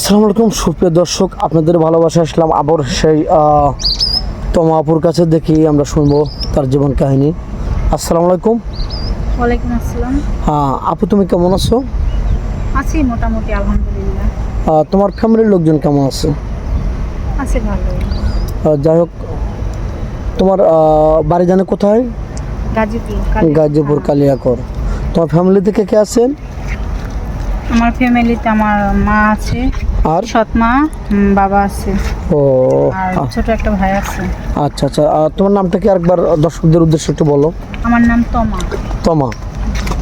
আসসালামু আলাইকুম সুপ্রিয় দর্শক, আপনাদের ভালোবাসা আসলাম আবার সেই তমা আপুর কাছে। দেখি আমরা শুনবো তার জীবন কাহিনী। আসসালামু আলাইকুম। ওয়ালাইকুম আসসালাম। হ্যাঁ আপু, তুমি কেমন আছো? আছি মোটামুটি, আলহামদুলিল্লাহ। তোমার ফ্যামিলির লোকজন কেমন আছে? আছি ভালোই। যাই হোক, তোমার বাড়ি জানে কোথায়? গাজীপুর কালিয়াকর। তোমার ফ্যামিলি থেকে কে আছেন? আমার ফ্যামিলিতে আমার মা আছে, আর সৎ মা, বাবা আছে, ও আর ছোট একটা ভাই আছে। আচ্ছা আচ্ছা, তোমার নামটা কি আরেকবার দর্শকদের উদ্দেশ্যে একটু বলো। আমার নাম তমা। তমা।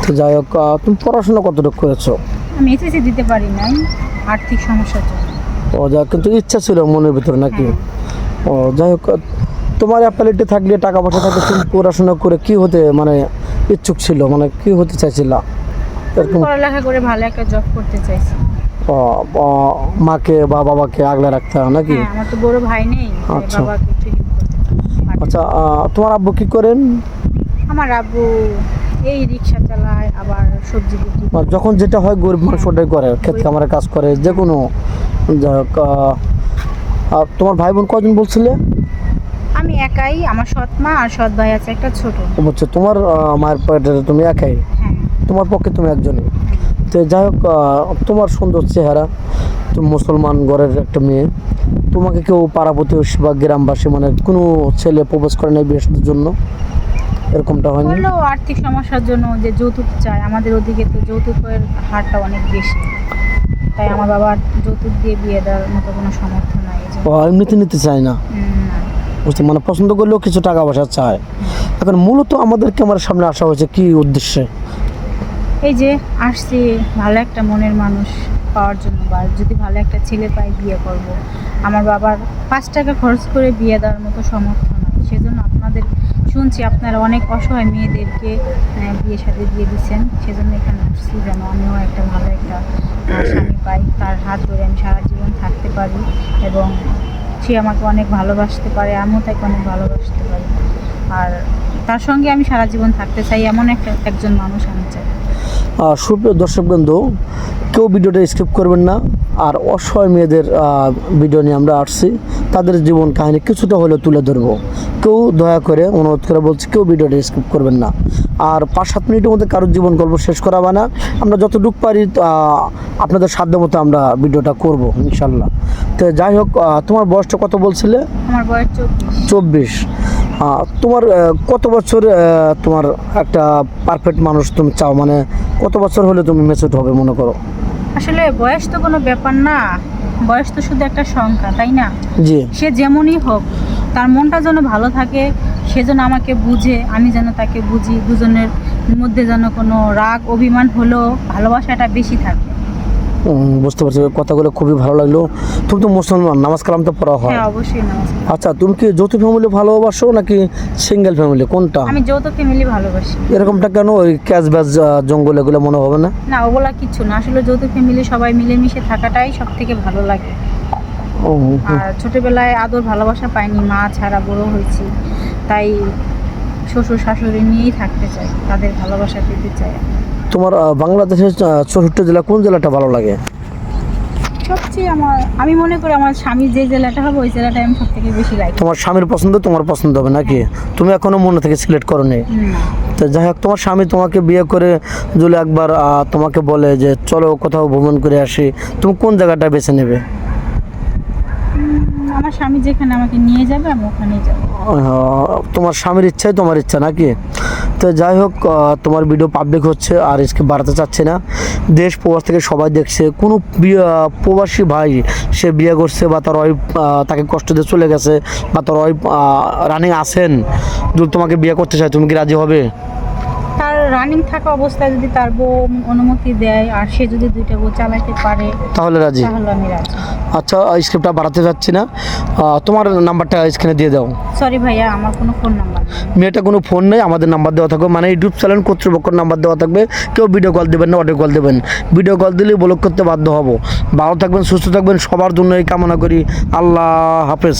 তো যাই হোক, তুমি পড়াশোনা কতটুকু করেছো? আমি এসএসসি দিতে পারি নাই, আর্থিক সমস্যার জন্য। ও যা, কিন্তু ইচ্ছা ছিল মনের ভিতরে নাকি? ও যাই হোক, তোমার অ্যাপালিটি থাকলে, টাকা পয়সা থাকলে, তুমি পড়াশোনা করে কি হতে মানে ইচ্ছুক ছিল, মানে কি হতে চাইছিলা? এরকম পড়ালেখা করে ভালো একটা জব করতে চাইছি। মাকে বা বাবাকে আগলে রাখতে হয় নাকি? হ্যাঁ, আমার তো বড় ভাই নেই, আচ্ছা। বাবাকে একটু হেল্প করতে পারি। আচ্ছা, তোমার আব্বু কি করেন? আমার আব্বু এই রিক্সা চালায়, আবার সবজি বিক্রি করে। যখন যেটা হয় গরিব মানুষ ওটাই করে, ক্ষেত খামারে কাজ করে, যে কোনো। যাই হোক, তোমার ভাই বোন কজন বলছিলে? আমি একাই, আমার সৎ মা আর সৎ ভাই আছে একটা ছোট। বলছে তোমার মায়ের পেটে তুমি একাই, হ্যাঁ। তোমার পক্ষে তুমি একজনই। তো যাই হোক, তোমার সুন্দর চেহারা, তুমি মুসলমান ঘরের একটা মেয়ে, তোমাকে কেউ পাড়া প্রতিবেশী বা গ্রামবাসী মানে কোনো ছেলে প্রপোজ করে নাই বিয়ের জন্য? এরকমটা হয়নি? হলো আর্থিক সমস্যার জন্য যে যৌতুক চায়, আমাদের ওদিকে তো যৌতুকের হারটা অনেক বেশি, তাই আমার বাবার যৌতুক দিয়ে বিয়ে দেওয়ার মতো কোনো সামর্থ্য নাই। এমনিতে নিতে চায় না, বুঝতে মানে পছন্দ করলেও কিছু টাকা পয়সা চায়। এখন মূলত আমাদেরকে আমার সামনে আসা হয়েছে কি উদ্দেশ্যে? এই যে আসছি ভালো একটা মনের মানুষ পাওয়ার জন্য, বা যদি ভালো একটা ছেলে পাই বিয়ে করব। আমার বাবার 5 টাকা খরচ করে বিয়ে দেওয়ার মতো সামর্থ্য নাই, সেজন্য আপনাদের শুনছি আপনারা অনেক অসহায় মেয়েদেরকে বিয়ে সাথে দিয়ে দিচ্ছেন, সেজন্য এখানে আসছি যেন আমিও একটা ভালো একটা স্বামী পাই, তার হাত ধরে আমি সারা জীবন থাকতে পারি এবং সে আমাকে অনেক ভালোবাসতে পারে, আমিও তাকে অনেক ভালোবাসতে পারি। আর তার সঙ্গে আমি সারা জীবন থাকতে চাই, এমন একজন মানুষ আমি চাই। সুপ্রিয় দর্শকবৃন্দ, কেউ ভিডিওটা স্কিপ করবেন না। আর অসহায় মেয়েদের ভিডিও নিয়ে আমরা আসছি, তাদের জীবন কাহিনী কিছুটা হলেও তুলে ধরবো। কেউ দয়া করে অনুরোধ করে বলছি, কেউ ভিডিওটা স্কিপ করবেন না। আর 5-7 মিনিটের মধ্যে কারোর জীবন গল্প শেষ করা হবে না, আমরা যতটুকু পারি আপনাদের সাধ্য মতো আমরা ভিডিওটা করব ইনশাল্লাহ। তো যাই হোক, তোমার বয়সটা কত বলছিলে? আমার বয়স 24। তোমার কত বছর তোমার একটা পারফেক্ট মানুষ তুমি চাও, মানে কত বছর হলে তুমি ম্যাচিউরড হবে মনে করো? আসলে বয়স তো কোনো ব্যাপার না, বয়স তো শুধু একটা সংখ্যা, তাই না? জি। সে যেমনই হোক, তার মনটা যেন ভালো থাকে, সে যেন আমাকে বুঝে, আমি যেন তাকে বুঝি, দুজনের মধ্যে যেন কোনো রাগ অভিমান হলেও ভালোবাসাটা বেশি থাকে। বুঝতে পারছি, কথাগুলো খুবই ভালো লাগলো। তুমি তো মুসলমান, নামাজ কালাম তো পড়া হয়? হ্যাঁ, অবশ্যই নামাজ। আচ্ছা, তুমি কি যৌথ ফ্যামিলি ভালোবাসো নাকি সিঙ্গেল ফ্যামিলি, কোনটা? আমি যৌথ ফ্যামিলি ভালোবাসি। এরকমটা কেন? ওই ক্যাশ ব্যাজ জঙ্গল এগুলো মনে হবে না? না, ওগুলা কিচ্ছু না, আসলে যৌথ ফ্যামিলি সবাই মিলেমিশে থাকাটাই সব থেকে ভালো লাগে। আর ছোটবেলায় আদর ভালোবাসা পাইনি, মা ছাড়া বড় হয়েছি, তাই শ্বশুর শাশুড়ি নিয়েই থাকতে চাই, তাদের ভালোবাসা পেতে চাই। তোমার বাংলাদেশের 64 জেলা কোন জেলাটা ভালো লাগে সবচেয়ে আমি মনে করি আমার স্বামীর যে জেলাটা হবে ওই জেলাটা আমি সব থেকে বেশি লাইক। তোমার স্বামীর পছন্দ তোমার পছন্দ হবে নাকি? তুমি এখনো মনে থেকে সিলেক্ট করো নি? তো যাই হোক, তোমার স্বামী তোমাকে বিয়ে করে যদি একবার তোমাকে বলে যে চলো কোথাও ভ্রমণ করে আসি, তুমি কোন জায়গাটা বেছে নেবে? আমার স্বামী যেখানে আমাকে নিয়ে যাবে আমি ওখানেই যাব। তোমার স্বামীর ইচ্ছাই তোমার ইচ্ছা নাকি? তো যাই হোক, তোমার ভিডিও পাবলিক হচ্ছে আর আজকে বাড়াতে চাচ্ছি না। দেশ প্রবাস থেকে সবাই দেখছে, কোনো প্রবাসী ভাই সে বিয়ে করছে বা তার ওয়াইফ তাকে কষ্ট দিয়ে চলে গেছে বা তার ওয়াইফ রানিং আছেন, যদি তোমাকে বিয়ে করতে চায়, তুমি কি রাজি হবে? তার রানিং থাকা অবস্থায় যদি তার বউ অনুমতি দেয় আর সে যদি 2টা বউ চালাতে পারে তাহলে রাজি? তাহলে আমি রাজি। আচ্ছা, স্ক্রিপ্টটা বাড়াতে চাচ্ছি না, তোমার নাম্বারটা স্ক্রিনে দিয়ে দাও। সরি ভাইয়া, আমার কোনো ফোন নাম্বার নেই। মেয়েটা কোনো ফোন নেই, আমাদের নাম্বার দেওয়া থাকবে, মানে ইউটিউব চ্যানেল কর্তৃপক্ষের নাম্বার দেওয়া থাকবে। কেউ ভিডিও কল দেবেন না, অডিও কল দেবেন। ভিডিও কল দিলেই ব্লক করতে বাধ্য হব। ভালো থাকবেন, সুস্থ থাকবেন, সবার জন্য এই কামনা করি। আল্লাহ হাফেজ।